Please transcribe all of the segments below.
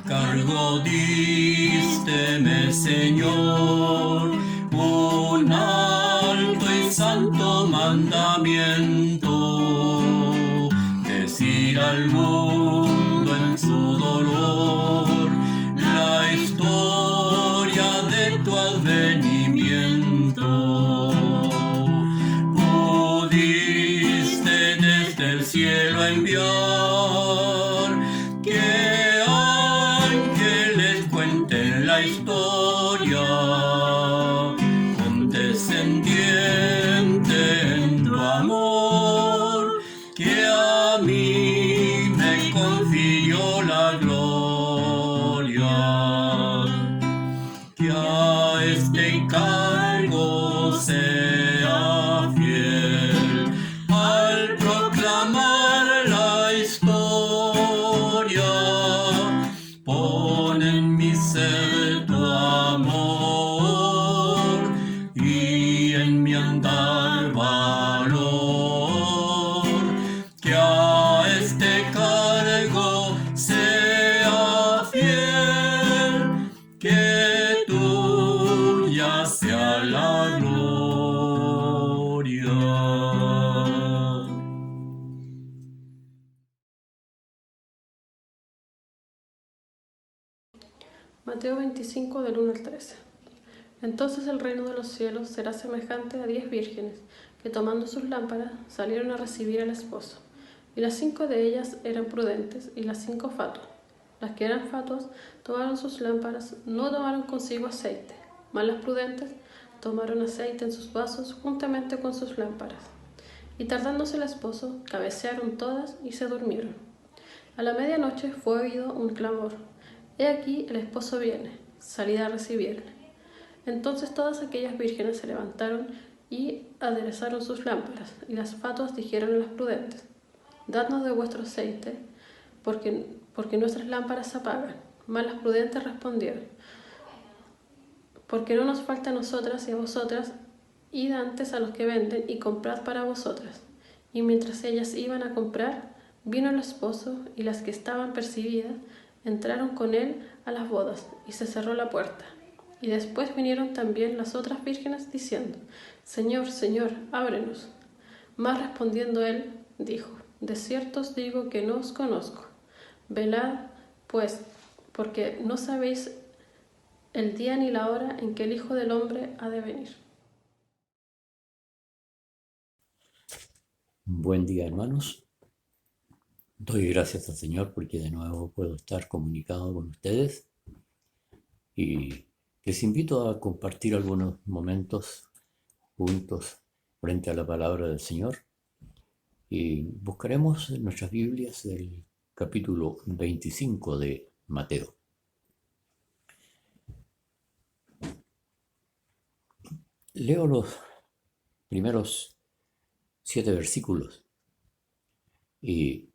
Cargo dísteme, Señor, un alto y santo mandamiento, decir al mundo en su dolor la historia de tu advenimiento. Pudiste desde el cielo enviar que ángeles cuenten la historia, condescendiente en tu amor, que a mí me confirió la gloria, que a este cargo sea fiel al proclamar la historia. Pon en mi ser tu amor y en mi andar valor, que a este cargo sea fiel, que tuya sea la gloria. Mateo 25 del 1 al 13. Entonces el reino de los cielos será semejante a 10 vírgenes, que tomando sus lámparas salieron a recibir al esposo. Y las 5 de ellas eran prudentes, y las 5 fatuas. Las que eran fatuas tomaron sus lámparas, no tomaron consigo aceite, mas las prudentes tomaron aceite en sus vasos juntamente con sus lámparas. Y tardándose el esposo, cabecearon todas y se durmieron. A la medianoche fue oído un clamor: «He aquí, el esposo viene, salid a recibirle». Entonces todas aquellas vírgenes se levantaron y aderezaron sus lámparas, y las fatuas dijeron a las prudentes: «Dadnos de vuestro aceite, porque nuestras lámparas se apagan». Mas las prudentes respondieron: «Porque no nos falta a nosotras y a vosotras, id antes a los que venden y comprad para vosotras». Y mientras ellas iban a comprar, vino el esposo, y las que estaban percibidas entraron con él a las bodas, y se cerró la puerta. Y después vinieron también las otras vírgenes, diciendo: «Señor, Señor, ábrenos». Mas respondiendo él, dijo: «De cierto os digo que no os conozco. Velad, pues, porque no sabéis el día ni la hora en que el Hijo del Hombre ha de venir». Buen día, hermanos. Doy gracias al Señor porque de nuevo puedo estar comunicado con ustedes y les invito a compartir algunos momentos juntos frente a la palabra del Señor y buscaremos en nuestras Biblias el capítulo 25 de Mateo. Leo los primeros 7 versículos y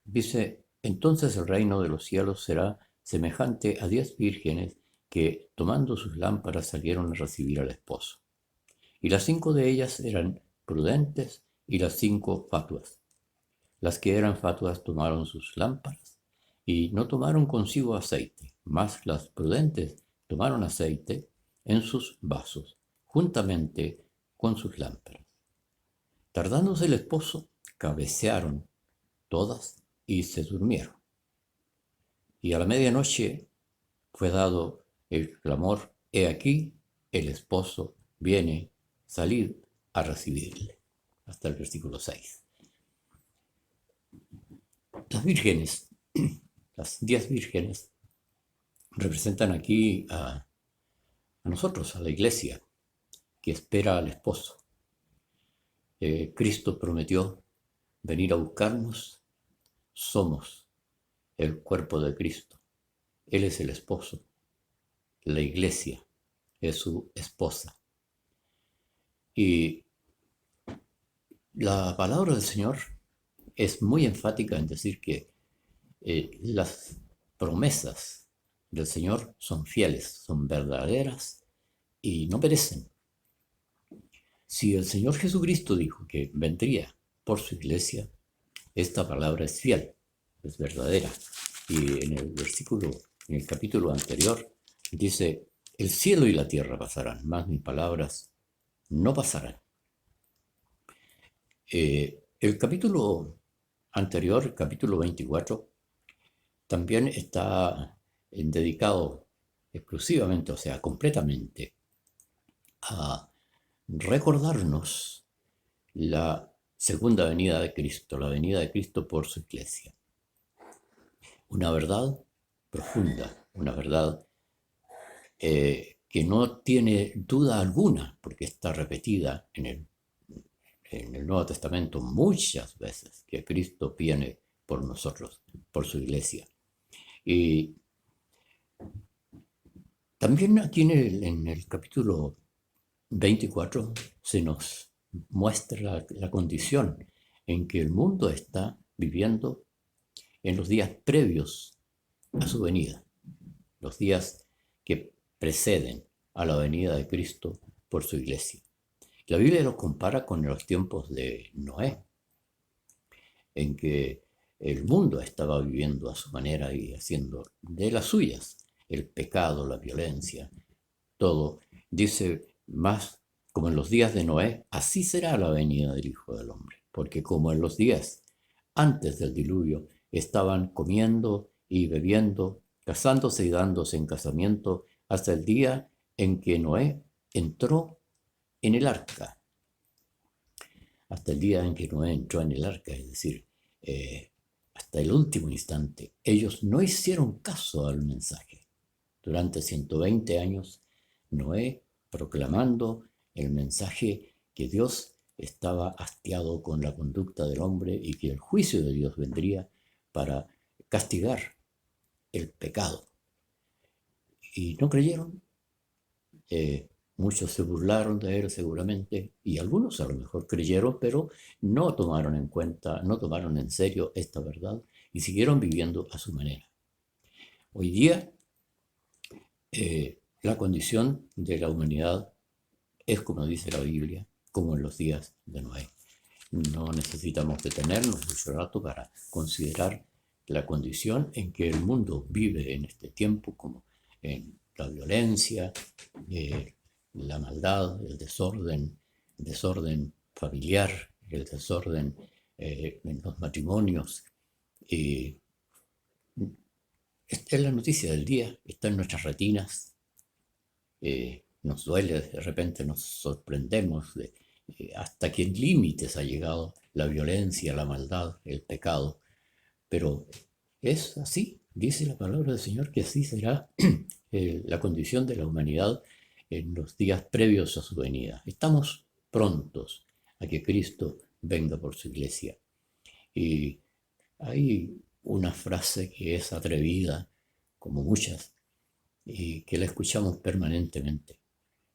dice: «Entonces el reino de los cielos será semejante a 10 vírgenes que, tomando sus lámparas, salieron a recibir al esposo. Y las 5 de ellas eran prudentes y las 5 fatuas. Las que eran fatuas tomaron sus lámparas y no tomaron consigo aceite, mas las prudentes tomaron aceite en sus vasos, juntamente con sus lámparas. Tardándose el esposo, cabecearon todas y se durmieron. Y a la medianoche fue dado el clamor: «He aquí, el esposo viene, salid a recibirle». Hasta el versículo 6. Las vírgenes, las 10 vírgenes, representan aquí a nosotros, a la iglesia, que espera al esposo. Cristo prometió venir a buscarnos. Somos el cuerpo de Cristo. Él es el esposo. La iglesia es su esposa. Y la palabra del Señor es muy enfática en decir que las promesas del Señor son fieles, son verdaderas y no perecen. Si el Señor Jesucristo dijo que vendría por su iglesia, esta palabra es fiel, es verdadera. Y en el capítulo anterior, dice, el cielo y la tierra pasarán, mas mis palabras no pasarán. El capítulo anterior, el capítulo 24, también está dedicado exclusivamente, o sea, completamente, a recordarnos la segunda venida de Cristo, la venida de Cristo por su iglesia. Una verdad profunda, una verdad que no tiene duda alguna, porque está repetida en el Nuevo Testamento muchas veces, que Cristo viene por nosotros, por su iglesia. Y también aquí en el capítulo 24 se nos muestra la condición en que el mundo está viviendo en los días previos a su venida, los días que preceden a la venida de Cristo por su iglesia. La Biblia los compara con los tiempos de Noé, en que el mundo estaba viviendo a su manera y haciendo de las suyas el pecado, la violencia, todo. Dice más, como en los días de Noé, así será la venida del Hijo del Hombre, porque como en los días antes del diluvio estaban comiendo y bebiendo, casándose y dándose en casamiento, hasta el día en que Noé entró en el arca. Hasta el día en que Noé entró en el arca, es decir, hasta el último instante, ellos no hicieron caso al mensaje. Durante 120 años, Noé proclamando el mensaje que Dios estaba hastiado con la conducta del hombre y que el juicio de Dios vendría para castigar el pecado. Y no creyeron. Muchos se burlaron de él seguramente, y algunos a lo mejor creyeron, pero no tomaron en cuenta, no tomaron en serio esta verdad y siguieron viviendo a su manera. Hoy día, la condición de la humanidad es, como dice la Biblia, como en los días de Noé. No necesitamos detenernos mucho rato para considerar la condición en que el mundo vive en este tiempo, como en la violencia, la maldad, el desorden familiar, el desorden en los matrimonios. Esta es la noticia del día, está en nuestras retinas. Nos duele, de repente nos sorprendemos de hasta qué límites ha llegado la violencia, la maldad, el pecado. Pero es así, dice la palabra del Señor, que así será la condición de la humanidad en los días previos a su venida. Estamos prontos a que Cristo venga por su iglesia. Y hay una frase que es atrevida, como muchas, y que la escuchamos permanentemente.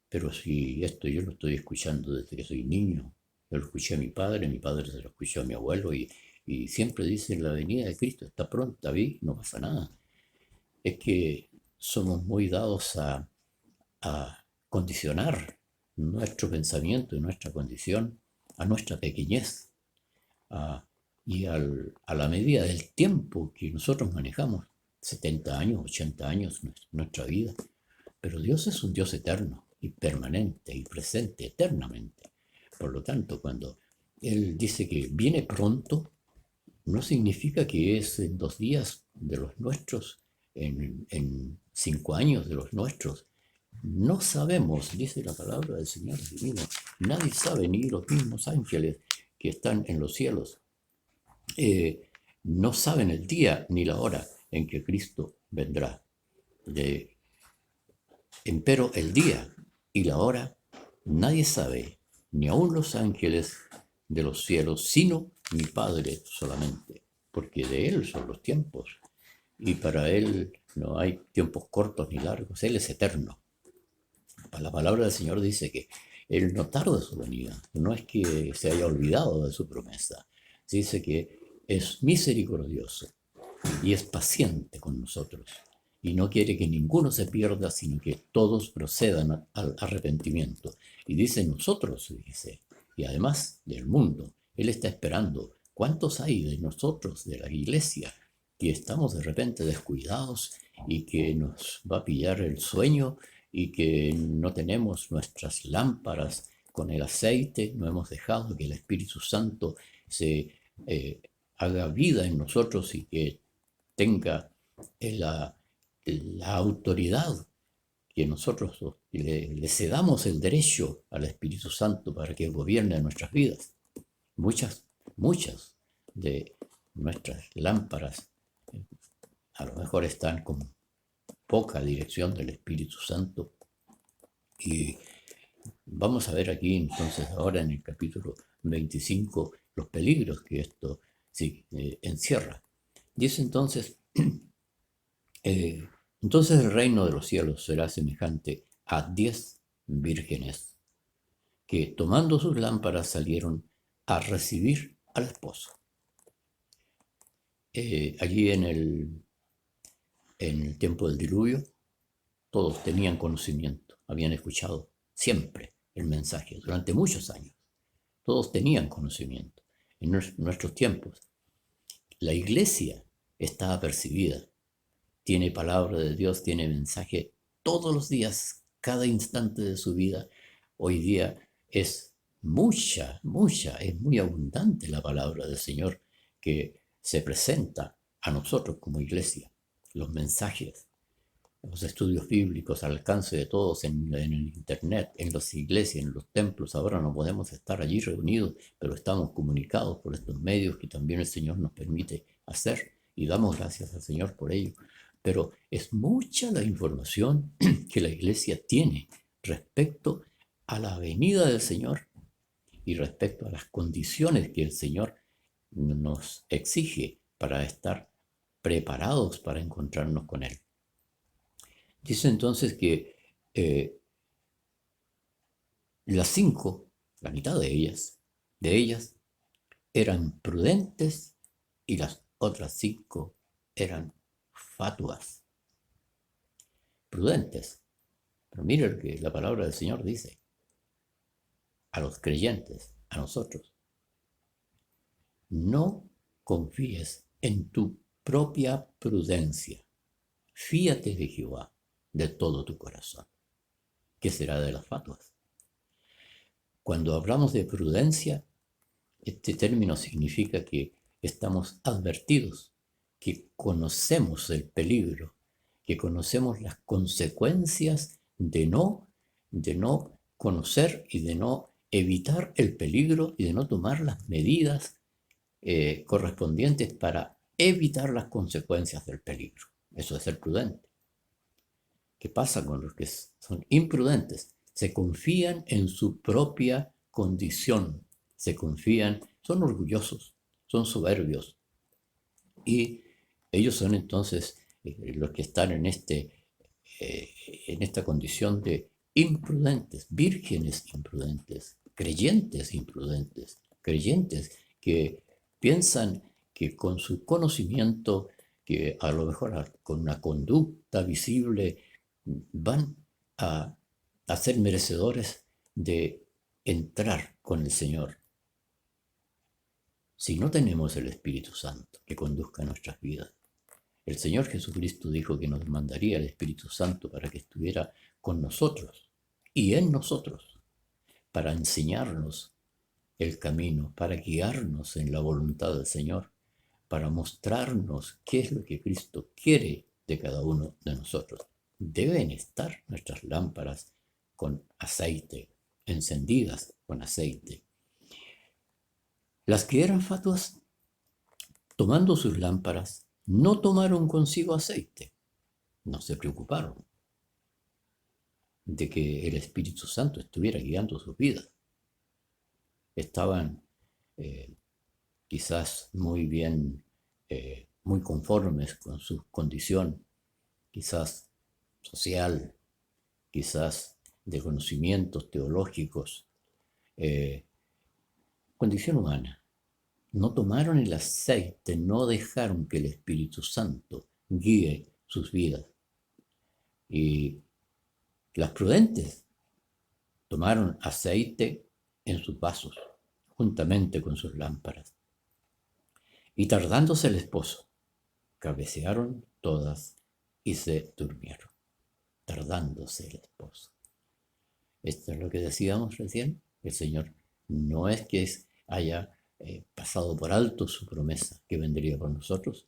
Pero si esto yo lo estoy escuchando desde que soy niño, yo lo escuché a mi padre se lo escuchó a mi abuelo, y siempre dicen la venida de Cristo está pronta, ¿vi? No pasa nada. Es que somos muy dados a condicionar nuestro pensamiento y nuestra condición a nuestra pequeñez y a la medida del tiempo que nosotros manejamos, 70 años, 80 años, nuestra vida. Pero Dios es un Dios eterno y permanente y presente eternamente. Por lo tanto, cuando Él dice que viene pronto, no significa que es en 2 días de los nuestros, en 5 años de los nuestros. No sabemos, dice la palabra del Señor divino, nadie sabe, ni los mismos ángeles que están en los cielos. No saben el día ni la hora en que Cristo vendrá. Empero el día y la hora nadie sabe, ni aun los ángeles de los cielos, sino mi Padre solamente, porque de Él son los tiempos, y para Él no hay tiempos cortos ni largos, Él es eterno. La palabra del Señor dice que Él no tarda su venida, no es que se haya olvidado de su promesa, dice que es misericordioso y es paciente con nosotros, y no quiere que ninguno se pierda, sino que todos procedan al arrepentimiento. Y dice nosotros, dice, y además del mundo, Él está esperando. ¿Cuántos hay de nosotros, de la iglesia, y estamos de repente descuidados y que nos va a pillar el sueño y que no tenemos nuestras lámparas con el aceite, no hemos dejado que el Espíritu Santo se haga vida en nosotros y que tenga la autoridad, que nosotros le cedamos el derecho al Espíritu Santo para que gobierne nuestras vidas. Muchas de nuestras lámparas a lo mejor están con poca dirección del Espíritu Santo. Y vamos a ver aquí entonces ahora en el capítulo 25 los peligros que esto sí, encierra. Dice entonces, entonces el reino de los cielos será semejante a 10 vírgenes que tomando sus lámparas salieron a recibir al esposo. Allí en el tiempo del diluvio, todos tenían conocimiento, habían escuchado siempre el mensaje durante muchos años. Todos tenían conocimiento. En nuestros tiempos, la iglesia está apercibida, tiene palabra de Dios, tiene mensaje todos los días, cada instante de su vida. Hoy día es mucha, es muy abundante la palabra del Señor que se presenta a nosotros como iglesia. Los mensajes, los estudios bíblicos al alcance de todos en el internet, en las iglesias, en los templos. Ahora no podemos estar allí reunidos, pero estamos comunicados por estos medios que también el Señor nos permite hacer y damos gracias al Señor por ello. Pero es mucha la información que la iglesia tiene respecto a la venida del Señor y respecto a las condiciones que el Señor nos exige para estar preparados para encontrarnos con Él. Dice entonces que las 5, la mitad de ellas eran prudentes y las otras 5 eran fatuas. Prudentes. Pero mire lo que la palabra del Señor dice a los creyentes, a nosotros. No confíes en tu propia prudencia. Fíate de Jehová de todo tu corazón. ¿Qué será de las fatuas? Cuando hablamos de prudencia, este término significa que estamos advertidos, que conocemos el peligro, que conocemos las consecuencias de no conocer y de no evitar el peligro y de no tomar las medidas correspondientes para evitar las consecuencias del peligro. Eso es ser prudente. ¿Qué pasa con los que son imprudentes? Se confían en su propia condición, son orgullosos, son soberbios. Y ellos son entonces los que están en esta condición de imprudentes, vírgenes imprudentes, creyentes que piensan que con su conocimiento, que a lo mejor con una conducta visible, van a ser merecedores de entrar con el Señor. Si no tenemos el Espíritu Santo que conduzca nuestras vidas, el Señor Jesucristo dijo que nos mandaría el Espíritu Santo para que estuviera con nosotros y en nosotros, para enseñarnos el camino, para guiarnos en la voluntad del Señor, para mostrarnos qué es lo que Cristo quiere de cada uno de nosotros. Deben estar nuestras lámparas con aceite, encendidas con aceite. Las que eran fatuas, tomando sus lámparas, no tomaron consigo aceite, no se preocuparon de que el Espíritu Santo estuviera guiando sus vidas. Estaban quizás muy bien, muy conformes con su condición, quizás social, quizás de conocimientos teológicos, condición humana. No tomaron el aceite, no dejaron que el Espíritu Santo guíe sus vidas. Y las prudentes tomaron aceite en sus vasos, juntamente con sus lámparas. Y tardándose el esposo, cabecearon todas y se durmieron, tardándose el esposo. Esto es lo que decíamos recién. El Señor no es que haya pasado por alto su promesa que vendría por nosotros.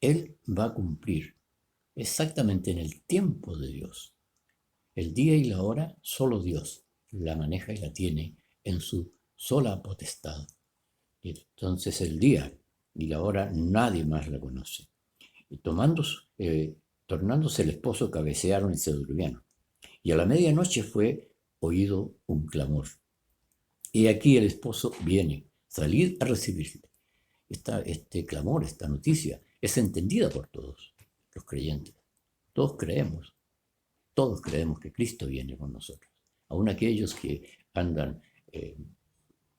Él va a cumplir exactamente en el tiempo de Dios. El día y la hora, solo Dios la maneja y la tiene en su sola potestad. Y entonces el día y la hora nadie más la conoce. Y tornándose el esposo, cabecearon y se durmieron. Y a la medianoche fue oído un clamor. Y aquí el esposo viene, salid a recibirle. Este clamor, esta noticia, es entendida por todos los creyentes. Todos creemos que Cristo viene con nosotros. Aun aquellos que andan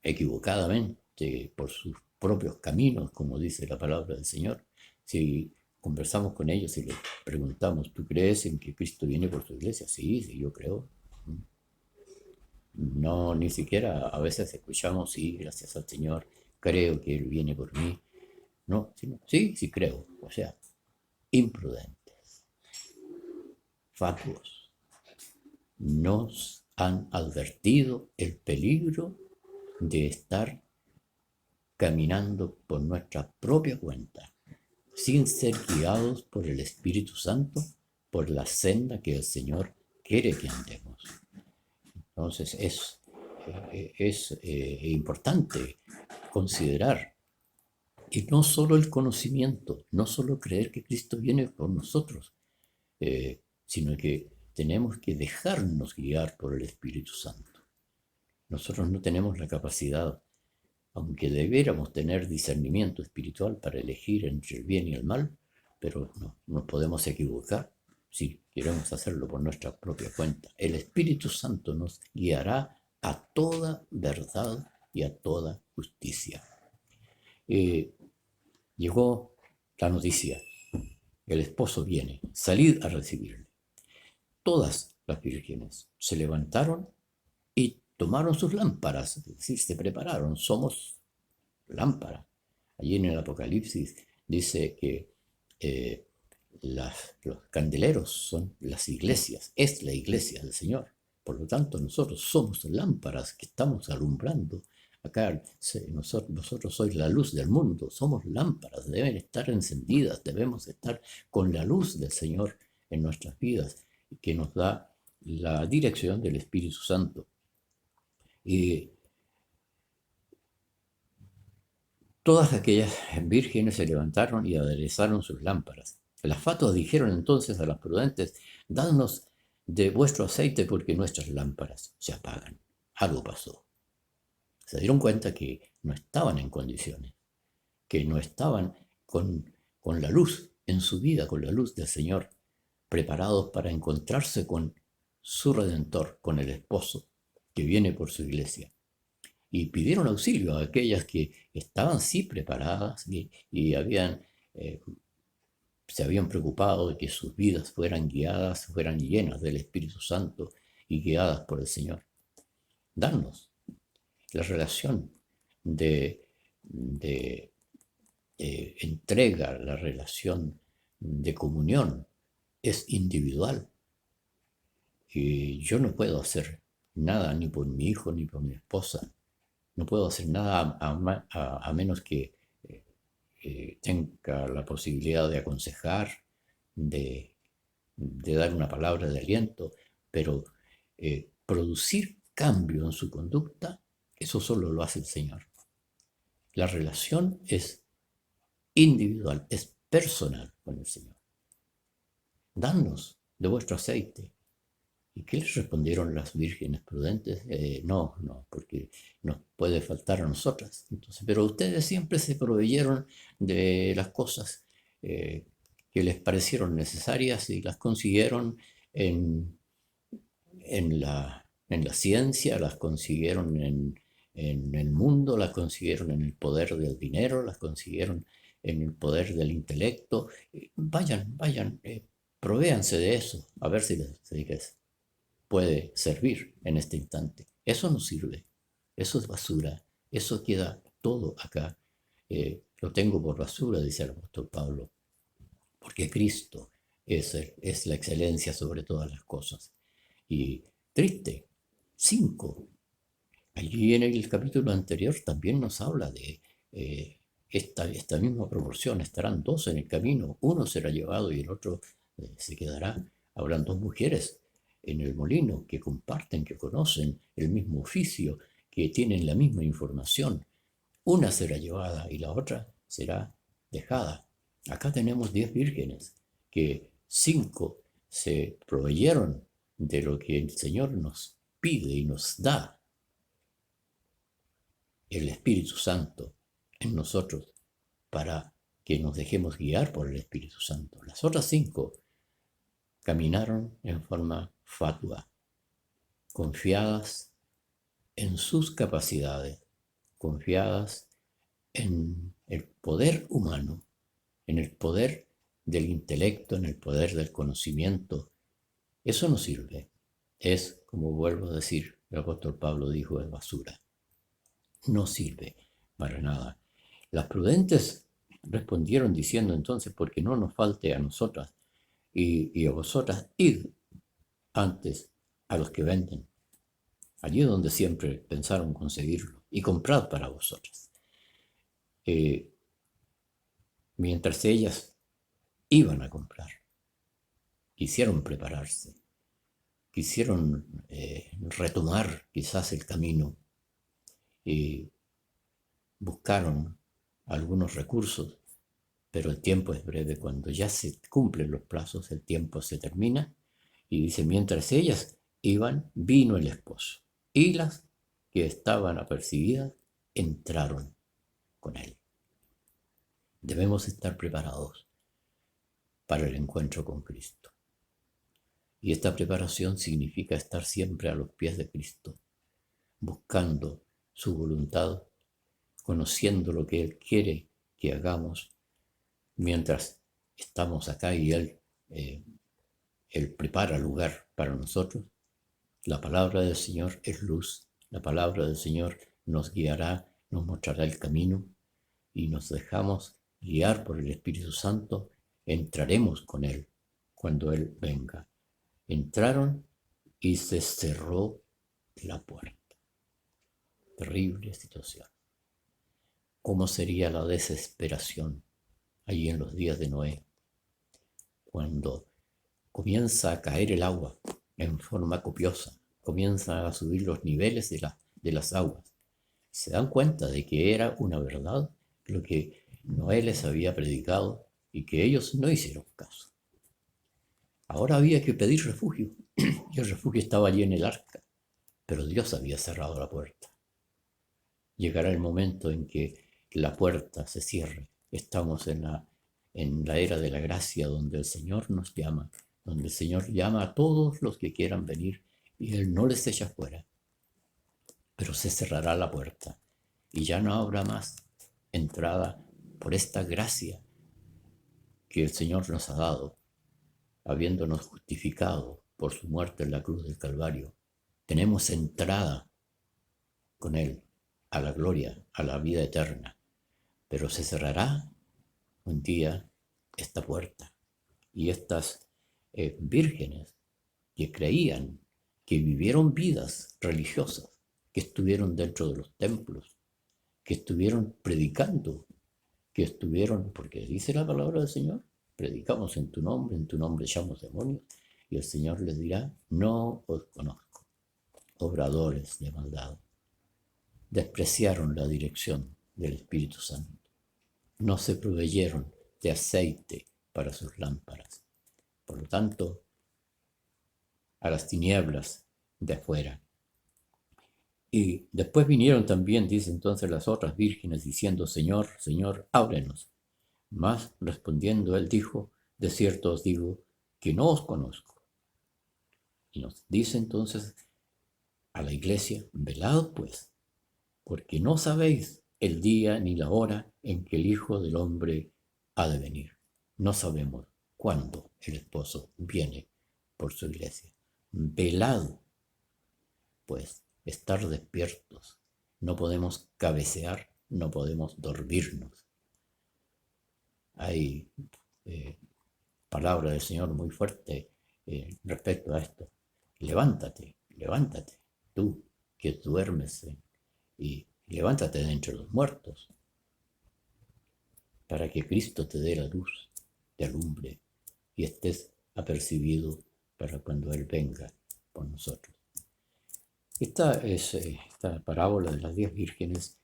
equivocadamente por sus propios caminos, como dice la palabra del Señor, si conversamos con ellos y les preguntamos, ¿tú crees en que Cristo viene por su iglesia? Sí, yo creo. No, ni siquiera a veces escuchamos, sí, gracias al Señor, creo que Él viene por mí. No, sí creo. O sea, imprudentes, fatuos. Nos han advertido el peligro de estar caminando por nuestra propia cuenta, sin ser guiados por el Espíritu Santo, por la senda que el Señor quiere que andemos. Entonces es importante considerar, y no solo el conocimiento, no solo creer que Cristo viene por nosotros, sino que tenemos que dejarnos guiar por el Espíritu Santo. Nosotros no tenemos la capacidad, aunque debiéramos tener discernimiento espiritual para elegir entre el bien y el mal, pero no, nos podemos equivocar si queremos hacerlo por nuestra propia cuenta. El Espíritu Santo nos guiará a toda verdad y a toda justicia. Llegó la noticia, el esposo viene, salid a recibirle. Todas las vírgenes se levantaron y tomaron sus lámparas, es decir, se prepararon, somos lámpara. Allí en el Apocalipsis dice que los candeleros son las iglesias, es la iglesia del Señor. Por lo tanto, nosotros somos lámparas que estamos alumbrando. Acá vosotros sois la luz del mundo, somos lámparas, deben estar encendidas, debemos estar con la luz del Señor en nuestras vidas, que nos da la dirección del Espíritu Santo. Y todas aquellas vírgenes se levantaron y aderezaron sus lámparas. Las fatuas dijeron entonces a las prudentes, dadnos de vuestro aceite porque nuestras lámparas se apagan. Algo pasó. Se dieron cuenta que no estaban en condiciones, que no estaban con la luz en su vida, con la luz del Señor, preparados para encontrarse con su Redentor, con el esposo que viene por su iglesia. Y pidieron auxilio a aquellas que estaban sí preparadas y se habían preocupado de que sus vidas fueran guiadas, fueran llenas del Espíritu Santo y guiadas por el Señor. Danos la relación de entrega, la relación de comunión es individual. Y yo no puedo hacer nada ni por mi hijo ni por mi esposa. No puedo hacer nada a menos que tenga la posibilidad de aconsejar, de dar una palabra de aliento, pero producir cambio en su conducta, eso solo lo hace el Señor. La relación es individual, es personal con el Señor. Danos de vuestro aceite. ¿Y qué les respondieron las vírgenes prudentes? No, porque nos puede faltar a nosotras. Entonces, pero ustedes siempre se proveyeron de las cosas que les parecieron necesarias y las consiguieron en la ciencia, las consiguieron en el mundo, las consiguieron en el poder del dinero, las consiguieron en el poder del intelecto. Vayan, provéanse de eso, a ver si les puede servir en este instante. Eso no sirve, eso es basura, eso queda todo acá. Lo tengo por basura, dice el apóstol Pablo. porque Cristo es la excelencia sobre todas las cosas. Y triste, 5. Allí en el capítulo anterior también nos habla de esta misma proporción. Estarán 2 en el camino, uno será llevado y el otro se quedará. Habrán 2 mujeres en el molino que comparten, que conocen el mismo oficio, que tienen la misma información. Una será llevada y la otra será dejada. Acá tenemos 10 vírgenes, que 5 se proveyeron de lo que el Señor nos pide y nos da, el Espíritu Santo en nosotros, para que nos dejemos guiar por el Espíritu Santo. Las otras 5 caminaron en forma fatua, confiadas en sus capacidades, confiadas en el poder humano, en el poder del intelecto, en el poder del conocimiento. Eso no sirve. Es, como vuelvo a decir, el apóstol Pablo dijo, es basura. No sirve para nada. Las prudentes respondieron diciendo entonces, porque no nos falte a nosotras y a vosotras, id antes a los que venden, allí donde siempre pensaron conseguirlo, y comprad para vosotras. Mientras ellas iban a comprar, quisieron prepararse, quisieron retomar quizás el camino y buscaron algunos recursos, pero el tiempo es breve. Cuando ya se cumplen los plazos, el tiempo se termina y dice, mientras ellas iban, vino el esposo y las que estaban apercibidas entraron con él. Debemos estar preparados para el encuentro con Cristo. Y esta preparación significa estar siempre a los pies de Cristo, buscando su voluntad, conociendo lo que Él quiere que hagamos mientras estamos acá y Él prepara lugar para nosotros. La palabra del Señor es luz, la palabra del Señor nos guiará, nos mostrará el camino y nos dejamos guiar por el Espíritu Santo, entraremos con Él cuando Él venga. Entraron y se cerró la puerta. Terrible situación. ¿Cómo sería la desesperación allí en los días de Noé? Cuando comienza a caer el agua en forma copiosa, comienzan a subir los niveles de las aguas. Se dan cuenta de que era una verdad lo que Noé les había predicado y que ellos no hicieron caso. Ahora había que pedir refugio y el refugio estaba allí en el arca, pero Dios había cerrado la puerta. Llegará el momento en que la puerta se cierre. Estamos en la era de la gracia donde el Señor nos llama, donde el Señor llama a todos los que quieran venir y Él no les echa fuera. Pero se cerrará la puerta y ya no habrá más entrada por esta gracia que el Señor nos ha dado, habiéndonos justificado por su muerte en la cruz del Calvario. Tenemos entrada con Él a la gloria, a la vida eterna. Pero se cerrará un día esta puerta y estas vírgenes que creían, que vivieron vidas religiosas, que estuvieron dentro de los templos, que estuvieron predicando, que estuvieron, porque dice la palabra del Señor, predicamos en tu nombre echamos demonios, y el Señor les dirá, no os conozco, obradores de maldad. Despreciaron la dirección del Espíritu Santo. No se proveyeron de aceite para sus lámparas. Por lo tanto, a las tinieblas de afuera. Y después vinieron también, dice entonces, las otras vírgenes diciendo, Señor, Señor, ábrenos. Mas respondiendo él dijo, de cierto os digo que no os conozco. Y nos dice entonces a la iglesia, velad pues, porque no sabéis el día ni la hora en que el Hijo del Hombre ha de venir. No sabemos cuándo el esposo viene por su iglesia. Velad, pues, estar despiertos. No podemos cabecear, no podemos dormirnos. Hay palabra del Señor muy fuerte respecto a esto. Levántate, levántate, tú que duermes y levántate de entre los muertos, para que Cristo te dé la luz, te alumbre y estés apercibido para cuando Él venga por nosotros. Esta parábola de las 10 vírgenes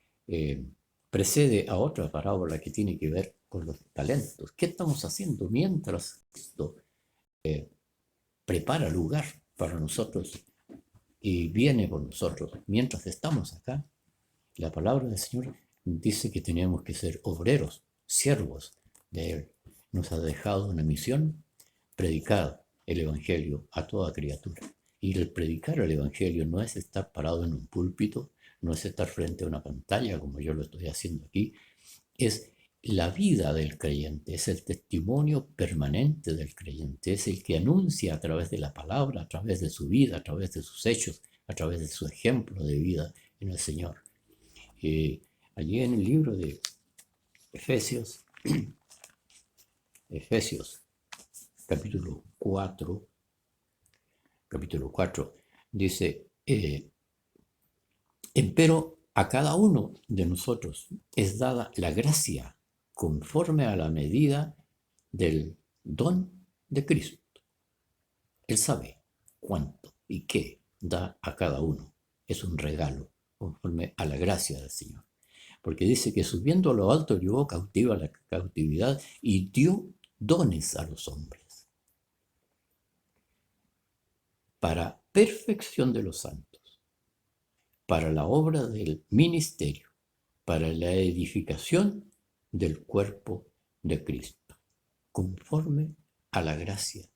precede a otra parábola que tiene que ver con los talentos. ¿Qué estamos haciendo mientras Cristo prepara lugar para nosotros y viene por nosotros? Mientras estamos acá, la palabra del Señor dice que tenemos que ser obreros, siervos de Él. Nos ha dejado una misión: predicar el Evangelio a toda criatura. Y el predicar el Evangelio no es estar parado en un púlpito, no es estar frente a una pantalla como yo lo estoy haciendo aquí, es la vida del creyente, es el testimonio permanente del creyente, es el que anuncia a través de la palabra, a través de su vida, a través de sus hechos, a través de su ejemplo de vida en el Señor. Allí en el libro de Efesios, capítulo 4, dice, empero a cada uno de nosotros es dada la gracia conforme a la medida del don de Cristo. Él sabe cuánto y qué da a cada uno. Es un regalo conforme a la gracia del Señor. Porque dice que subiendo a lo alto llevó cautiva la cautividad y dio dones a los hombres para perfección de los santos, para la obra del ministerio, para la edificación del cuerpo de Cristo, conforme a la gracia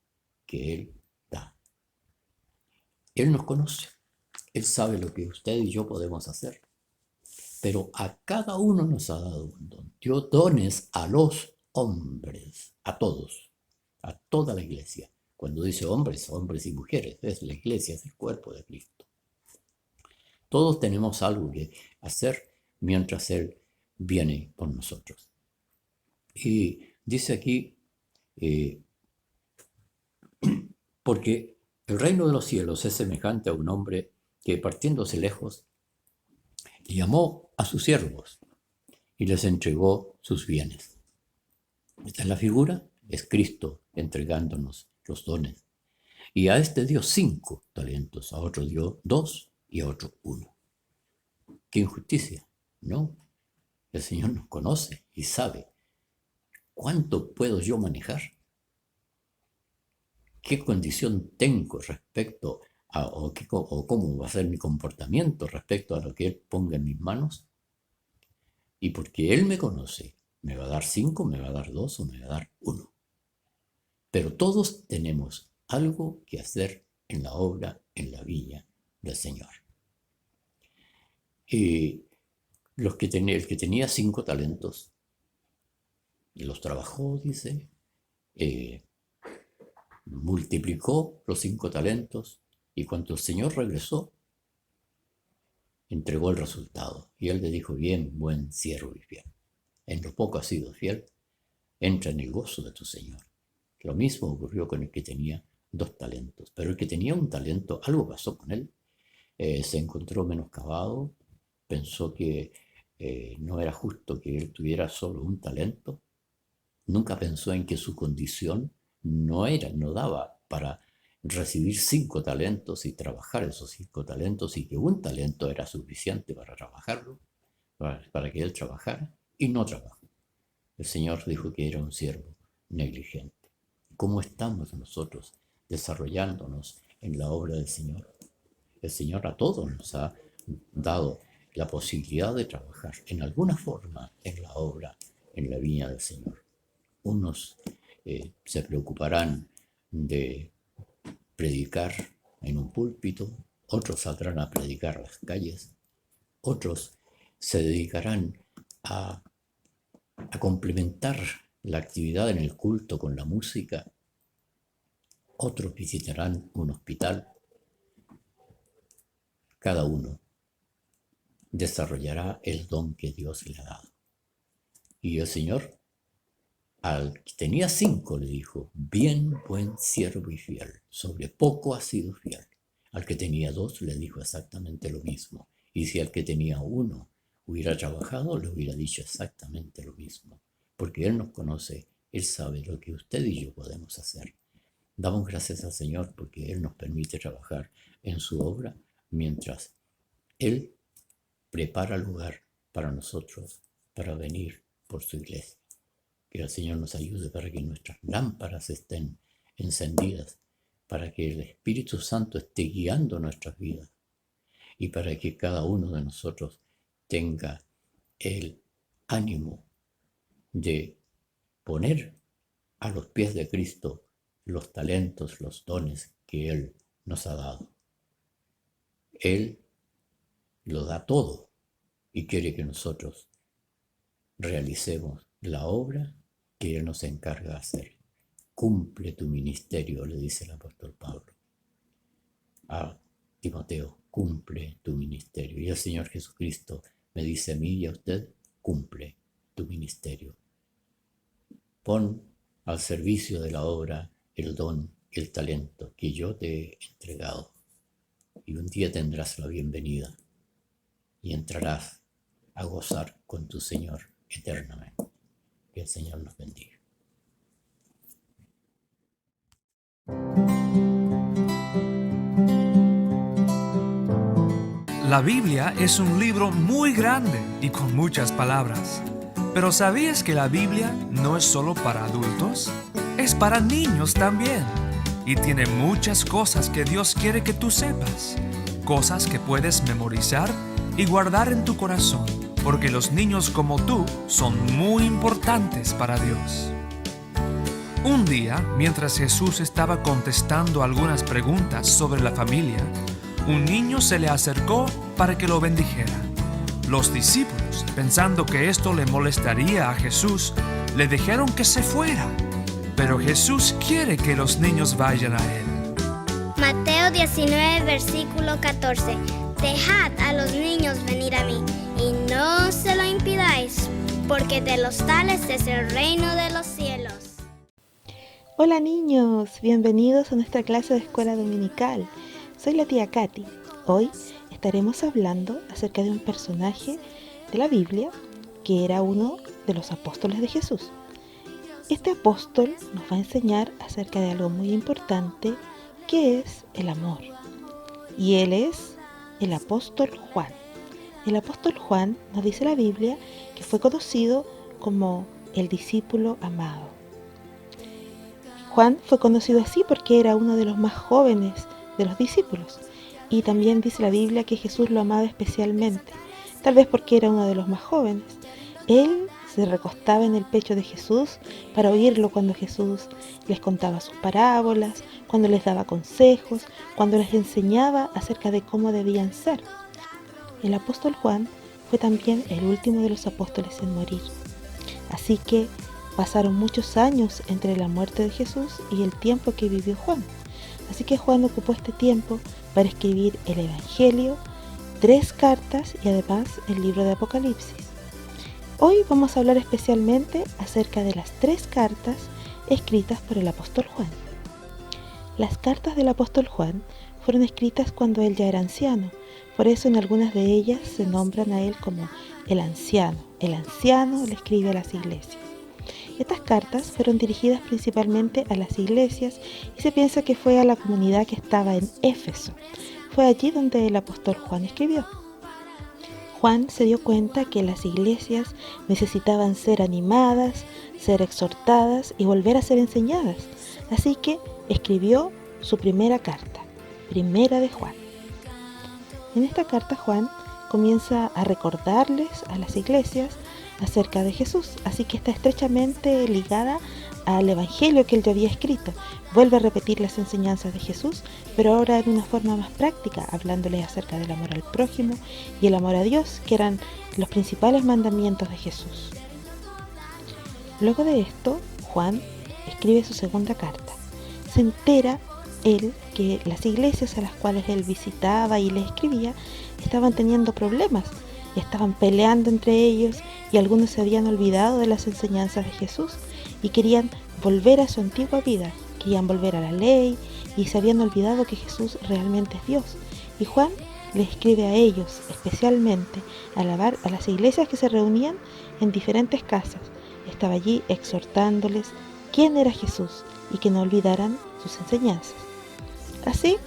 que Él da. Él nos conoce, Él sabe lo que usted y yo podemos hacer, pero a cada uno nos ha dado un don. Dio dones a los hombres, a todos, a toda la iglesia. Cuando dice hombres, hombres y mujeres, es la iglesia, es el cuerpo de Cristo. Todos tenemos algo que hacer mientras Él viene por nosotros. Y dice aquí, porque el reino de los cielos es semejante a un hombre que, partiéndose lejos, llamó a sus siervos y les entregó sus bienes. Esta es la figura, es Cristo entregándonos los dones. Y a este dio 5 talentos, a otro dio 2 y a otro 1. ¡Qué injusticia! No, el Señor nos conoce y sabe cuánto puedo yo manejar, qué condición tengo respecto a, o cómo va a ser mi comportamiento respecto a lo que Él ponga en mis manos. Y porque Él me conoce, me va a dar 5, me va a dar 2 o me va a dar 1. Pero todos tenemos algo que hacer en la obra, en la viña del Señor. Y el que tenía 5 talentos, los trabajó, dice, multiplicó los 5 talentos y cuando el Señor regresó, entregó el resultado. Y Él le dijo, bien, buen siervo y fiel. En lo poco has sido fiel, entra en el gozo de tu Señor. Lo mismo ocurrió con el que tenía 2 talentos. Pero el que tenía un talento, algo pasó con él. Se encontró menoscabado, pensó que no era justo que él tuviera solo un talento. Nunca pensó en que su condición no daba para recibir 5 talentos y trabajar esos 5 talentos y que un talento era suficiente para trabajarlo, para que él trabajara, y no trabajó. El Señor dijo que era un siervo negligente. ¿Cómo estamos nosotros desarrollándonos en la obra del Señor? El Señor a todos nos ha dado la posibilidad de trabajar en alguna forma en la obra, en la viña del Señor. Unos se preocuparán de predicar en un púlpito, otros saldrán a predicar a las calles, otros se dedicarán a complementar la actividad en el culto con la música, otros visitarán un hospital. Cada uno desarrollará el don que Dios le ha dado. Y el Señor Al que tenía 5 le dijo, bien, buen siervo y fiel, sobre poco has sido fiel. Al que tenía 2 le dijo exactamente lo mismo. Y si al que tenía 1 hubiera trabajado, le hubiera dicho exactamente lo mismo. Porque Él nos conoce, Él sabe lo que usted y yo podemos hacer. Damos gracias al Señor porque Él nos permite trabajar en su obra mientras Él prepara lugar para nosotros, para venir por su iglesia. Que el Señor nos ayude para que nuestras lámparas estén encendidas, para que el Espíritu Santo esté guiando nuestras vidas y para que cada uno de nosotros tenga el ánimo de poner a los pies de Cristo los talentos, los dones que Él nos ha dado. Él lo da todo y quiere que nosotros realicemos la obra que Él nos encarga de hacer. Cumple tu ministerio, le dice el apóstol Pablo a Timoteo, cumple tu ministerio. Y el Señor Jesucristo me dice a mí y a usted, cumple tu ministerio. Pon al servicio de la obra el don, el talento que yo te he entregado. Y un día tendrás la bienvenida y entrarás a gozar con tu Señor eternamente. Que el Señor nos bendiga. La Biblia es un libro muy grande y con muchas palabras. Pero ¿sabías que la Biblia no es solo para adultos? Es para niños también. Y tiene muchas cosas que Dios quiere que tú sepas. Cosas que puedes memorizar y guardar en tu corazón. Porque los niños como tú son muy importantes para Dios. Un día, mientras Jesús estaba contestando algunas preguntas sobre la familia, un niño se le acercó para que lo bendijera. Los discípulos, pensando que esto le molestaría a Jesús, le dijeron que se fuera. Pero Jesús quiere que los niños vayan a Él. Mateo 19, versículo 14. Dejad a los niños venir a mí, y no se lo impidáis, porque de los tales es el reino de los cielos. Hola niños, bienvenidos a nuestra clase de escuela dominical. Soy la tía Katy. Hoy estaremos hablando acerca de un personaje de la Biblia que era uno de los apóstoles de Jesús. Este apóstol nos va a enseñar acerca de algo muy importante que es el amor. Y él es el apóstol Juan. El apóstol Juan, nos dice la Biblia, que fue conocido como el discípulo amado. Juan fue conocido así porque era uno de los más jóvenes de los discípulos. Y también dice la Biblia que Jesús lo amaba especialmente, tal vez porque era uno de los más jóvenes. Él se recostaba en el pecho de Jesús para oírlo cuando Jesús les contaba sus parábolas, cuando les daba consejos, cuando les enseñaba acerca de cómo debían ser. El apóstol Juan fue también el último de los apóstoles en morir. Así que pasaron muchos años entre la muerte de Jesús y el tiempo que vivió Juan. Así que Juan ocupó este tiempo para escribir el Evangelio, 3 cartas y además el libro de Apocalipsis. Hoy vamos a hablar especialmente acerca de las 3 cartas escritas por el apóstol Juan. Las cartas del apóstol Juan fueron escritas cuando él ya era anciano, por eso en algunas de ellas se nombran a él como el anciano. El anciano le escribe a las iglesias. Estas cartas fueron dirigidas principalmente a las iglesias y se piensa que fue a la comunidad que estaba en Éfeso. Fue allí donde el apóstol Juan escribió. Juan se dio cuenta que las iglesias necesitaban ser animadas, ser exhortadas y volver a ser enseñadas. Así que escribió su primera carta, Primera de Juan. En esta carta Juan comienza a recordarles a las iglesias acerca de Jesús, así que está estrechamente ligada al Evangelio que él ya había escrito. Vuelve a repetir las enseñanzas de Jesús, pero ahora en una forma más práctica, hablándoles acerca del amor al prójimo y el amor a Dios, que eran los principales mandamientos de Jesús. Luego de esto, Juan escribe su segunda carta. Se entera él que las iglesias a las cuales él visitaba y les escribía estaban teniendo problemas, estaban peleando entre ellos y algunos se habían olvidado de las enseñanzas de Jesús y querían volver a su antigua vida, querían volver a la ley y se habían olvidado que Jesús realmente es Dios. Y Juan le escribe a ellos, especialmente a las iglesias que se reunían en diferentes casas. Estaba allí exhortándoles quién era Jesús y que no olvidaran sus enseñanzas. Así,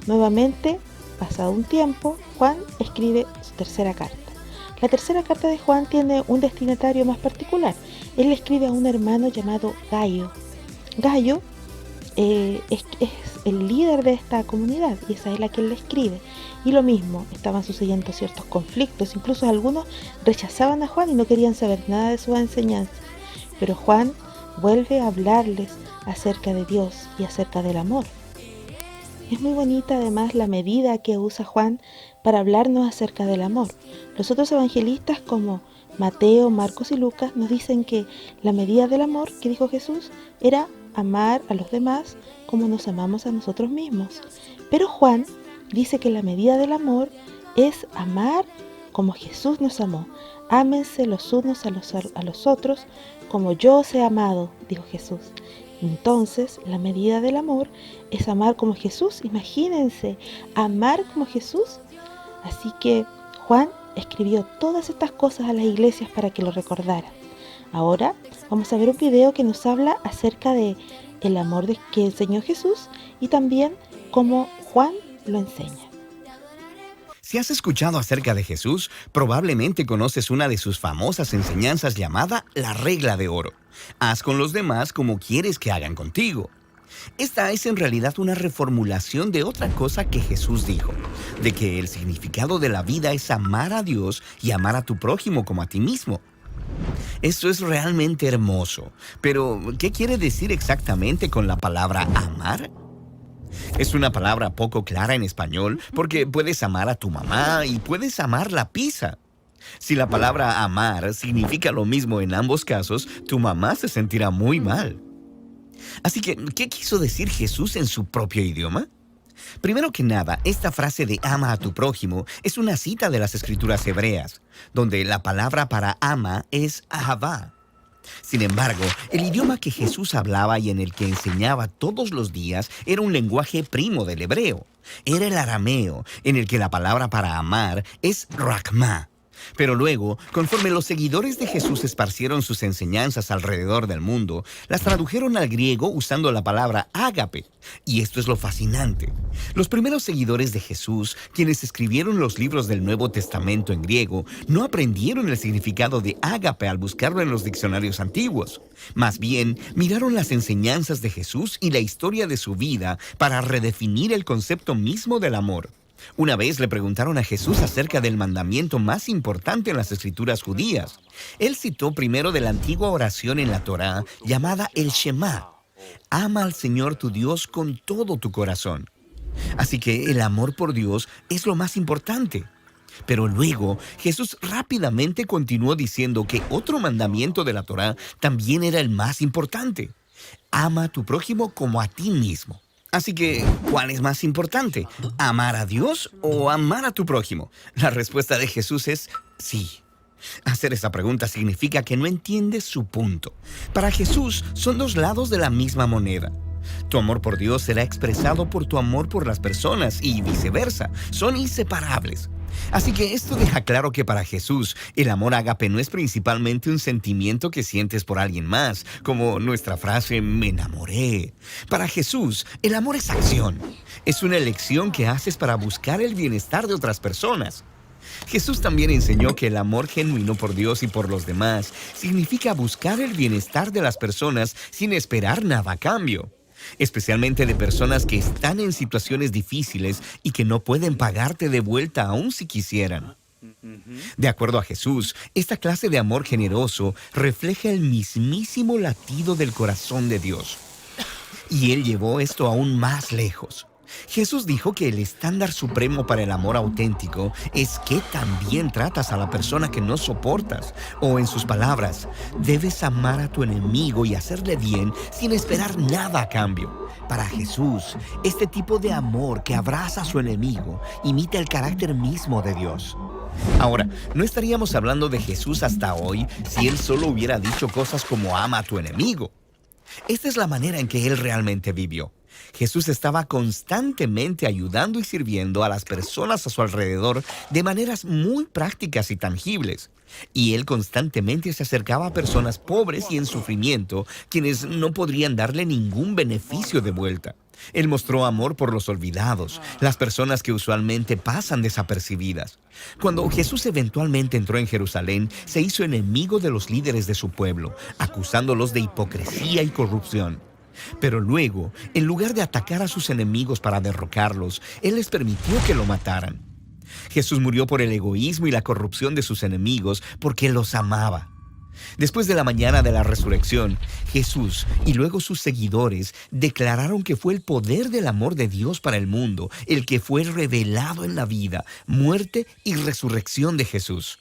nuevamente, pasado un tiempo, Juan escribe su tercera carta. La tercera carta de Juan tiene un destinatario más particular. Él le escribe a un hermano llamado Gayo. Gayo es el líder de esta comunidad y esa es la que él le escribe. Y lo mismo, estaban sucediendo ciertos conflictos, incluso algunos rechazaban a Juan y no querían saber nada de sus enseñanzas. Pero Juan vuelve a hablarles acerca de Dios y acerca del amor. Es muy bonita además la medida que usa Juan para hablarnos acerca del amor. Los otros evangelistas como Mateo, Marcos y Lucas nos dicen que la medida del amor que dijo Jesús era amar a los demás como nos amamos a nosotros mismos. Pero Juan dice que la medida del amor es amar como Jesús nos amó. Ámense los unos a los otros como yo os he amado, dijo Jesús. Entonces, la medida del amor es amar como Jesús. Imagínense, amar como Jesús. Así que Juan escribió todas estas cosas a las iglesias para que lo recordaran. Ahora vamos a ver un video que nos habla acerca de el amor que enseñó Jesús y también cómo Juan lo enseña. Si has escuchado acerca de Jesús, probablemente conoces una de sus famosas enseñanzas llamada la regla de oro. Haz con los demás como quieres que hagan contigo. Esta es en realidad una reformulación de otra cosa que Jesús dijo, de que el significado de la vida es amar a Dios y amar a tu prójimo como a ti mismo. Esto es realmente hermoso, pero ¿qué quiere decir exactamente con la palabra amar? Es una palabra poco clara en español porque puedes amar a tu mamá y puedes amar la pizza. Si la palabra amar significa lo mismo en ambos casos, tu mamá se sentirá muy mal. Así que, ¿qué quiso decir Jesús en su propio idioma? Primero que nada, esta frase de ama a tu prójimo es una cita de las escrituras hebreas, donde la palabra para ama es ahavá. Sin embargo, el idioma que Jesús hablaba y en el que enseñaba todos los días era un lenguaje primo del hebreo. Era el arameo, en el que la palabra para amar es rakma. Pero luego, conforme los seguidores de Jesús esparcieron sus enseñanzas alrededor del mundo, las tradujeron al griego usando la palabra ágape. Y esto es lo fascinante. Los primeros seguidores de Jesús, quienes escribieron los libros del Nuevo Testamento en griego, no aprendieron el significado de ágape al buscarlo en los diccionarios antiguos. Más bien, miraron las enseñanzas de Jesús y la historia de su vida para redefinir el concepto mismo del amor. Una vez le preguntaron a Jesús acerca del mandamiento más importante en las escrituras judías. Él citó primero de la antigua oración en la Torá llamada el Shema. Ama al Señor tu Dios con todo tu corazón. Así que el amor por Dios es lo más importante. Pero luego Jesús rápidamente continuó diciendo que otro mandamiento de la Torá también era el más importante. Ama a tu prójimo como a ti mismo. Así que, ¿cuál es más importante? ¿Amar a Dios o amar a tu prójimo? La respuesta de Jesús es sí. Hacer esa pregunta significa que no entiendes su punto. Para Jesús, son dos lados de la misma moneda. Tu amor por Dios será expresado por tu amor por las personas y viceversa. Son inseparables. Así que esto deja claro que para Jesús, el amor ágape no es principalmente un sentimiento que sientes por alguien más, como nuestra frase me enamoré. Para Jesús, el amor es acción. Es una elección que haces para buscar el bienestar de otras personas. Jesús también enseñó que el amor genuino por Dios y por los demás significa buscar el bienestar de las personas sin esperar nada a cambio. Especialmente de personas que están en situaciones difíciles y que no pueden pagarte de vuelta aun si quisieran. De acuerdo a Jesús, esta clase de amor generoso refleja el mismísimo latido del corazón de Dios. Y Él llevó esto aún más lejos. Jesús dijo que el estándar supremo para el amor auténtico es que también tratas a la persona que no soportas. O en sus palabras, debes amar a tu enemigo y hacerle bien sin esperar nada a cambio. Para Jesús, este tipo de amor que abraza a su enemigo imita el carácter mismo de Dios. Ahora, no estaríamos hablando de Jesús hasta hoy si Él solo hubiera dicho cosas como ama a tu enemigo. Esta es la manera en que Él realmente vivió. Jesús estaba constantemente ayudando y sirviendo a las personas a su alrededor de maneras muy prácticas y tangibles. Y Él constantemente se acercaba a personas pobres y en sufrimiento, quienes no podrían darle ningún beneficio de vuelta. Él mostró amor por los olvidados, las personas que usualmente pasan desapercibidas. Cuando Jesús eventualmente entró en Jerusalén, se hizo enemigo de los líderes de su pueblo, acusándolos de hipocresía y corrupción. Pero luego, en lugar de atacar a sus enemigos para derrocarlos, Él les permitió que lo mataran. Jesús murió por el egoísmo y la corrupción de sus enemigos porque los amaba. Después de la mañana de la resurrección, Jesús y luego sus seguidores declararon que fue el poder del amor de Dios para el mundo el que fue revelado en la vida, muerte y resurrección de Jesús.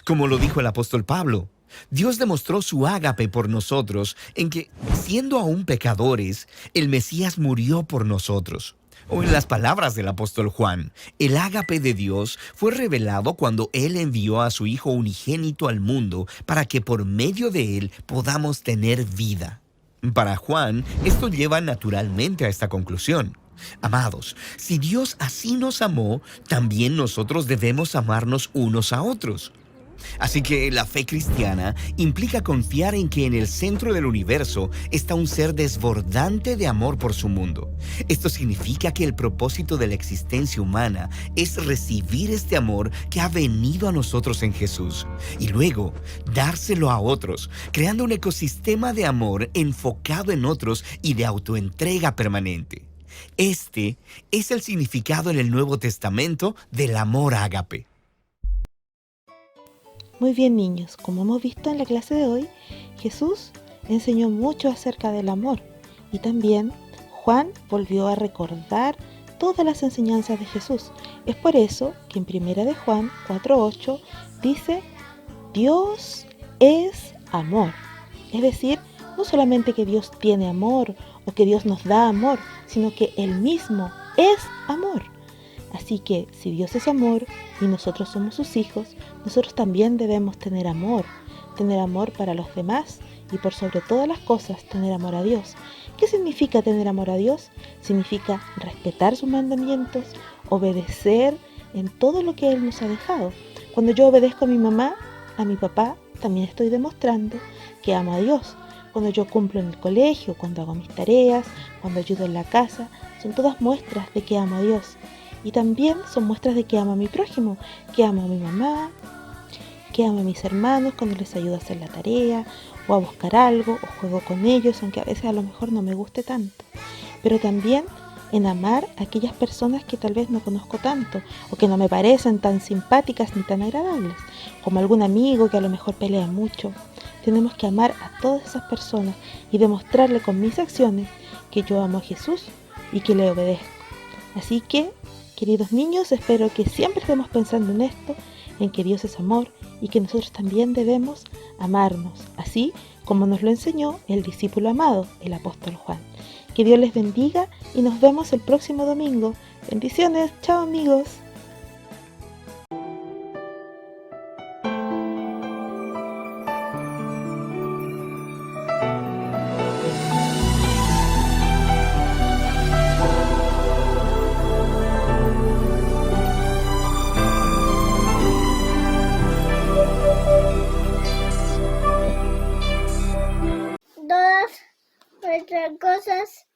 Como lo dijo el apóstol Pablo, Dios demostró su ágape por nosotros en que, siendo aún pecadores, el Mesías murió por nosotros. O en las palabras del apóstol Juan, el ágape de Dios fue revelado cuando Él envió a su Hijo unigénito al mundo para que por medio de Él podamos tener vida. Para Juan, esto lleva naturalmente a esta conclusión. Amados, si Dios así nos amó, también nosotros debemos amarnos unos a otros. Así que la fe cristiana implica confiar en que en el centro del universo está un ser desbordante de amor por su mundo. Esto significa que el propósito de la existencia humana es recibir este amor que ha venido a nosotros en Jesús y luego dárselo a otros, creando un ecosistema de amor enfocado en otros y de autoentrega permanente. Este es el significado en el Nuevo Testamento del amor ágape. Muy bien, niños, como hemos visto en la clase de hoy, Jesús enseñó mucho acerca del amor y también Juan volvió a recordar todas las enseñanzas de Jesús. Es por eso que en 1 de Juan 4:8 dice: Dios es amor. Es decir, no solamente que Dios tiene amor o que Dios nos da amor, sino que Él mismo es amor. Así que si Dios es amor y nosotros somos sus hijos, nosotros también debemos tener amor para los demás y por sobre todas las cosas tener amor a Dios. ¿Qué significa tener amor a Dios? Significa respetar sus mandamientos, obedecer en todo lo que Él nos ha dejado. Cuando yo obedezco a mi mamá, a mi papá, también estoy demostrando que amo a Dios. Cuando yo cumplo en el colegio, cuando hago mis tareas, cuando ayudo en la casa, son todas muestras de que amo a Dios. Y también son muestras de que amo a mi prójimo, que amo a mi mamá, que amo a mis hermanos cuando les ayudo a hacer la tarea o a buscar algo o juego con ellos, aunque a veces a lo mejor no me guste tanto. Pero también en amar a aquellas personas que tal vez no conozco tanto o que no me parecen tan simpáticas ni tan agradables, como algún amigo que a lo mejor pelea mucho. Tenemos que amar a todas esas personas y demostrarle con mis acciones que yo amo a Jesús y que le obedezco. Así que, queridos niños, espero que siempre estemos pensando en esto, en que Dios es amor y que nosotros también debemos amarnos, así como nos lo enseñó el discípulo amado, el apóstol Juan. Que Dios les bendiga y nos vemos el próximo domingo. Bendiciones, chao amigos. Todas nuestras cosas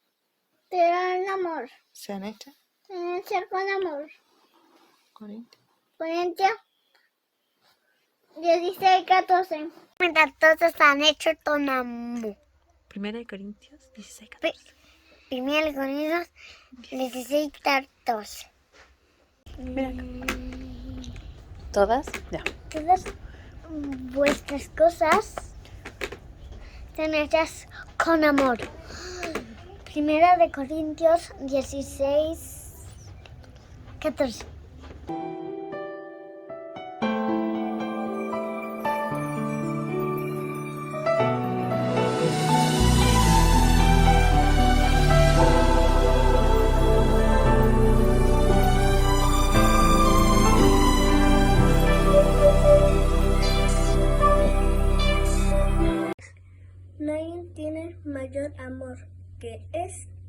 te dan amor. ¿Sean hechas? Deben ser con amor. Corintios. Corintios 16:14. Mientras todos están hechos con amor. 1 Corintios 16, 1 Corintios 16:14. Mira acá. ¿Todas? Ya. Todas vuestras cosas están hechas con amor. 1 Corintios 16:14.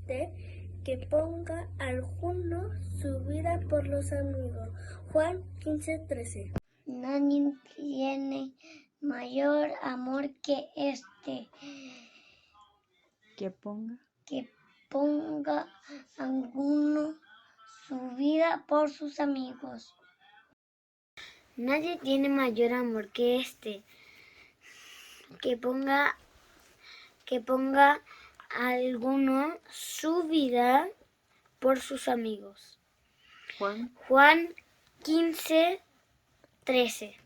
que ponga alguno su vida por los amigos. Juan 15:13. Nadie tiene mayor amor que este, Que ponga. que ponga alguno su vida por sus amigos. Nadie tiene mayor amor que este, que ponga alguno su vida por sus amigos. Juan 15:13.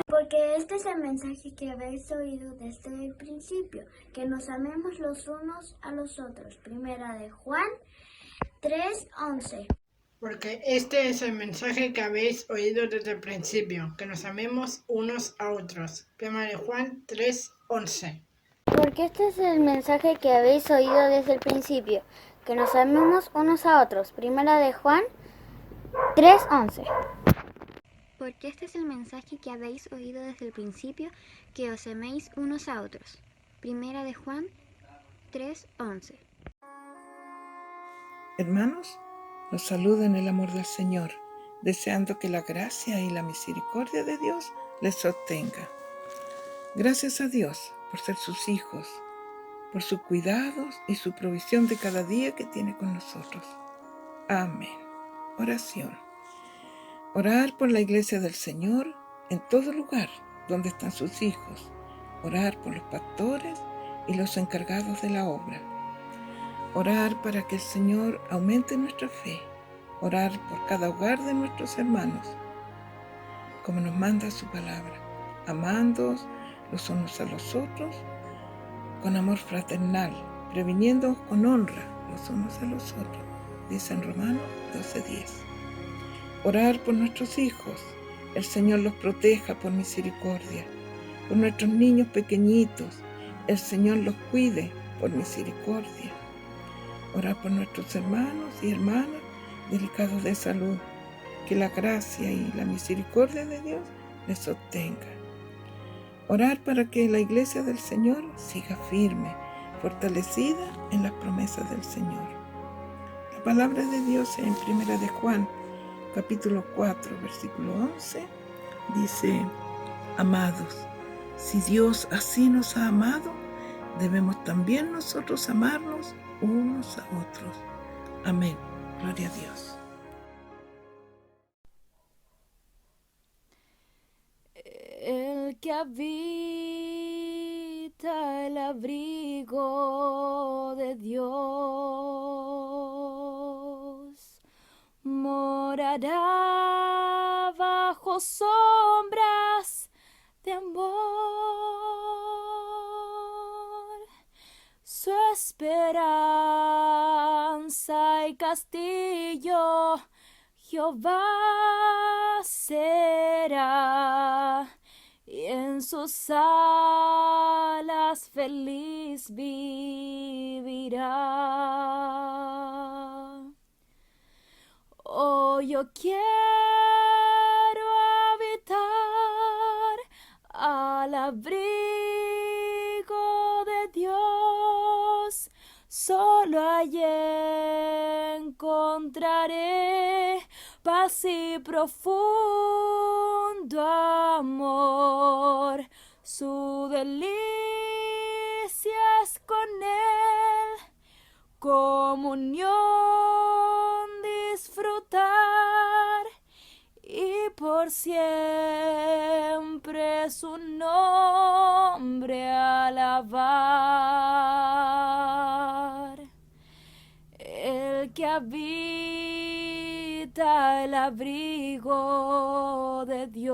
Porque este es el mensaje que habéis oído desde el principio, que nos amemos los unos a los otros. Primera de Juan 3:11. Porque este es el mensaje que habéis oído desde el principio, que nos amemos unos a otros. Primera de Juan 3:11. Porque este es el mensaje que habéis oído desde el principio, que nos amemos unos a otros. Primera de Juan 3:11. Porque este es el mensaje que habéis oído desde el principio, que os améis unos a otros. Primera de Juan 3:11. Hermanos, los saludo en el amor del Señor, deseando que la gracia y la misericordia de Dios les sostenga. Gracias a Dios por ser sus hijos, por sus cuidados y su provisión de cada día que tiene con nosotros. Amén. Oración. Orar por la iglesia del Señor en todo lugar donde están sus hijos. Orar por los pastores y los encargados de la obra. Orar para que el Señor aumente nuestra fe. Orar por cada hogar de nuestros hermanos, como nos manda su palabra, amándoos los unos a los otros, con amor fraternal, previniéndoos con honra los unos a los otros, dice en Romanos 12:10. Orar por nuestros hijos, el Señor los proteja por misericordia. Por nuestros niños pequeñitos, el Señor los cuide por misericordia. Orar por nuestros hermanos y hermanas delicados de salud, que la gracia y la misericordia de Dios les sostenga. Orar para que la iglesia del Señor siga firme, fortalecida en las promesas del Señor. La palabra de Dios en Primera de Juan, capítulo 4, versículo 11, dice: Amados, si Dios así nos ha amado, debemos también nosotros amarnos unos a otros. Amén. Gloria a Dios. El que habita el abrigo de Dios morará bajo sombras de amor. Su esperanza y castillo Jehová será, y en sus alas feliz vivirá. Oh, yo quiero habitar al abrigo de Dios, solo allí encontraré paz y profundo amor. Su delicia es con él, comunión disfrutar, y por siempre su nombre alabar. El que habita el abrigo de Dios,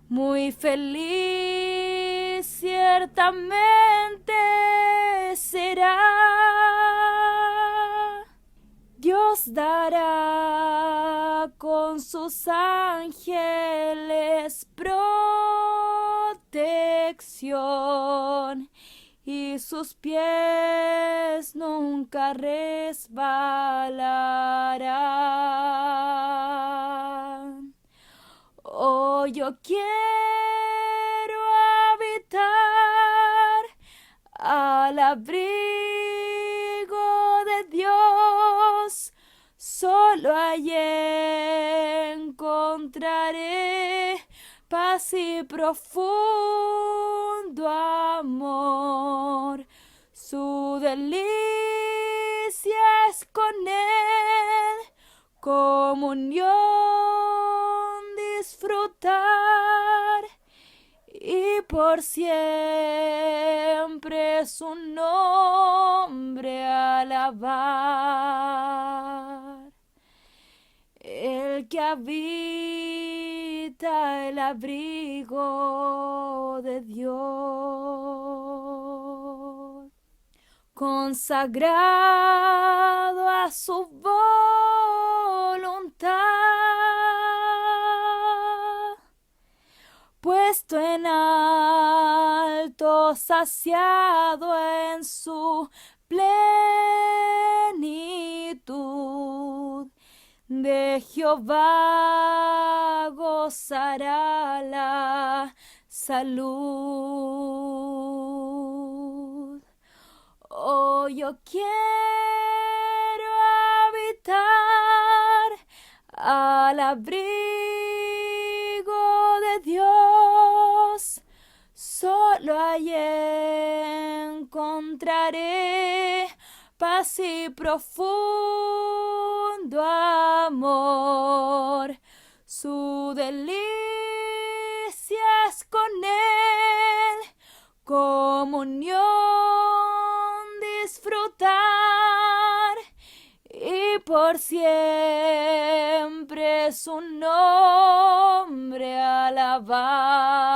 muy feliz ciertamente será. Dios dará con con sus ángeles protección, y sus pies nunca resbalarán. Oh, yo quiero habitar al abrigo de Dios, solo allí encontraré paz y profundo amor. Su delicia es con Él, comunión disfrutar, y por siempre su nombre alabar. El que habita el abrigo de Dios, consagrado a su voluntad, puesto en alto, saciado en su plenitud, de Jehová gozará la salud. Oh, yo quiero habitar al abrigo de Dios, solo allí encontraré paz y profundo amor. Su delicia es con Él, comunión disfrutar, y por siempre su nombre alabar.